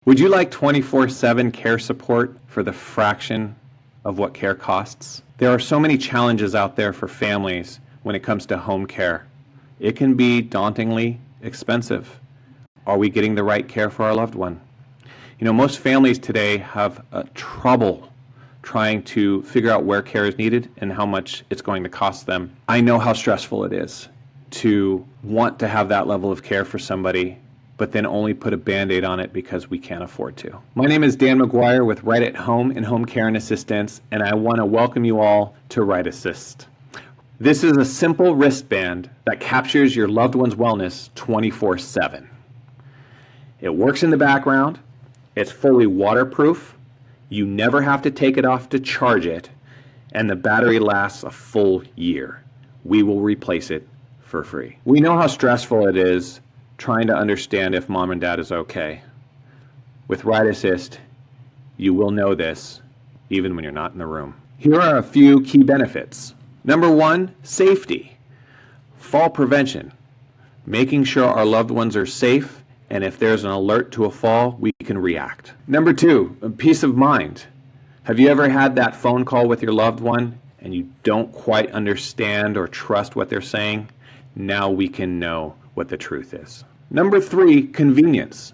Would you like 24/7 care support for the fraction of what care costs? There are so many challenges out there for families when it comes to home care. It can be dauntingly expensive. Are we getting the right care for our loved one? Most families today have trouble trying to figure out where care is needed and how much it's going to cost them. I know how stressful it is to want to have that level of care for somebody, but then only put a Band-Aid on it because we can't afford to. My name is Dan McGuire with Right at Home in Home Care and Assistance, and I want to welcome you all to RightAssist. This is a simple wristband that captures your loved one's wellness 24/7. It works in the background, it's fully waterproof, you never have to take it off to charge it, and the battery lasts a full year. We will replace it for free. We know how stressful it is trying to understand if mom and dad is okay. With RightAssist, you will know this even when you're not in the room. Here are a few key benefits. Number one, safety. Fall prevention. Making sure our loved ones are safe, and if there's an alert to a fall, we can react. Number two, peace of mind. Have you ever had that phone call with your loved one and you don't quite understand or trust what they're saying? Now we can know what the truth is. Number three, convenience.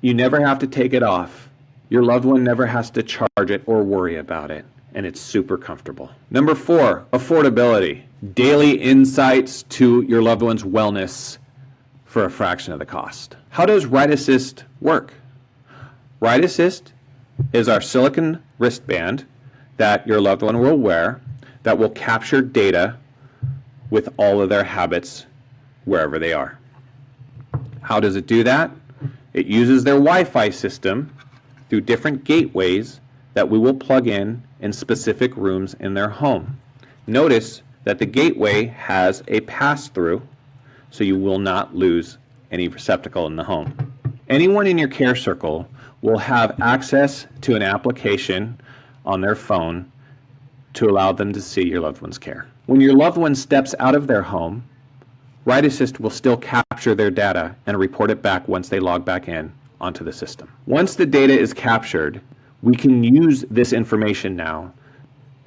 You never have to take it off. Your loved one never has to charge it or worry about it, and it's super comfortable. Number four, affordability. Daily insights to your loved one's wellness for a fraction of the cost. How does RightAssist work? RightAssist is our silicone wristband that your loved one will wear that will capture data with all of their habits wherever they are. How does it do that? It uses their Wi-Fi system through different gateways that we will plug in specific rooms in their home. Notice that the gateway has a pass-through, so you will not lose any receptacle in the home. Anyone in your care circle will have access to an application on their phone to allow them to see your loved one's care. When your loved one steps out of their home, RightAssist will still capture their data and report it back once they log back in onto the system. Once the data is captured, we can use this information now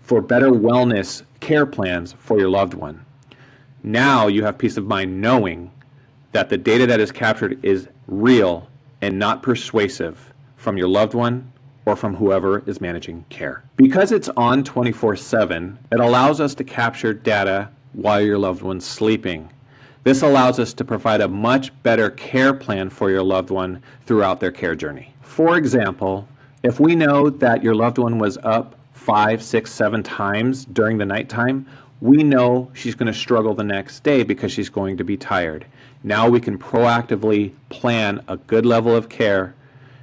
for better wellness care plans for your loved one. Now you have peace of mind knowing that the data that is captured is real and not persuasive from your loved one or from whoever is managing care. Because it's on 24/7, it allows us to capture data while your loved one's sleeping. This allows us to provide a much better care plan for your loved one throughout their care journey. For example, if we know that your loved one was up 5, 6, 7 times during the nighttime, we know she's going to struggle the next day because she's going to be tired. Now we can proactively plan a good level of care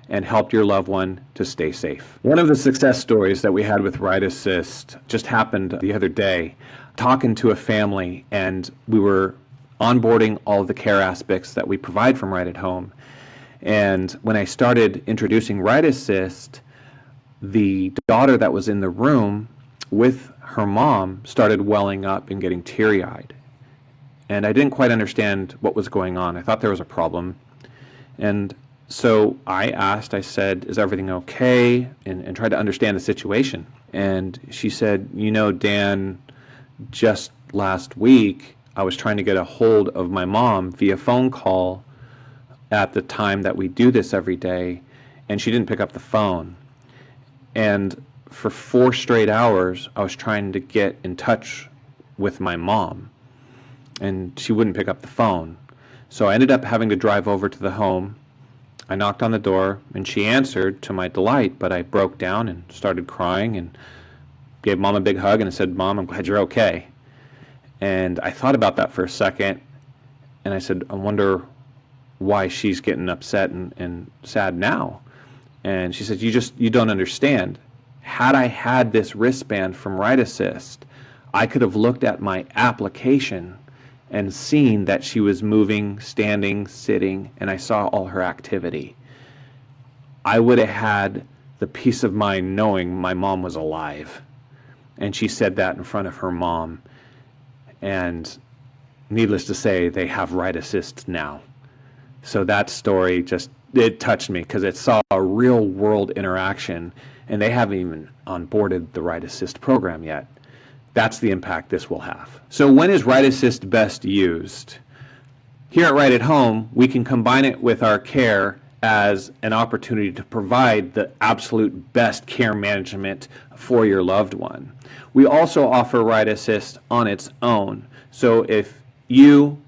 and help your loved one to stay safe. One of the success stories that we had with RightAssist just happened the other day, talking to a family, and we were onboarding all of the care aspects that we provide from Right at Home. And when I started introducing RightAssist, the daughter that was in the room with her mom started welling up and getting teary-eyed. And I didn't quite understand what was going on. I thought there was a problem. And so I said, is everything okay? And tried to understand the situation. And she said, Dan, just last week, I was trying to get a hold of my mom via phone call at the time that we do this every day, and she didn't pick up the phone. And for 4 straight hours, I was trying to get in touch with my mom, and she wouldn't pick up the phone. So I ended up having to drive over to the home. I knocked on the door, and she answered to my delight, but I broke down and started crying and gave Mom a big hug, and I said, Mom, I'm glad you're okay. And I thought about that for a second, and I said, I wonder why she's getting upset and sad now. And she said, you don't understand. Had I had this wristband from RightAssist, I could have looked at my application and seen that she was moving, standing, sitting, and I saw all her activity. I would have had the peace of mind knowing my mom was alive. And she said that in front of her mom. And needless to say, they have RightAssist now. So that story just it touched me because it saw a real world interaction, and they haven't even onboarded the RightAssist program yet. That's the impact this will have. So when is RightAssist best used? Here at Right at Home, we can combine it with our care as an opportunity to provide the absolute best care management for your loved one. We also offer RightAssist on its own. So if you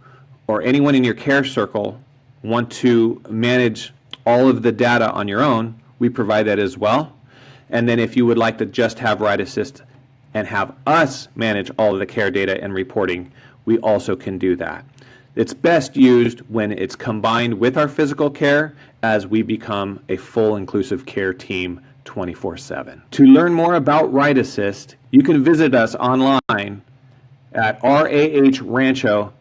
or anyone in your care circle want to manage all of the data on your own, we provide that as well. And then if you would like to just have RightAssist and have us manage all of the care data and reporting, we also can do that. It's best used when it's combined with our physical care as we become a full inclusive care team 24/7. To learn more about RightAssist, you can visit us online at rahrancho.com.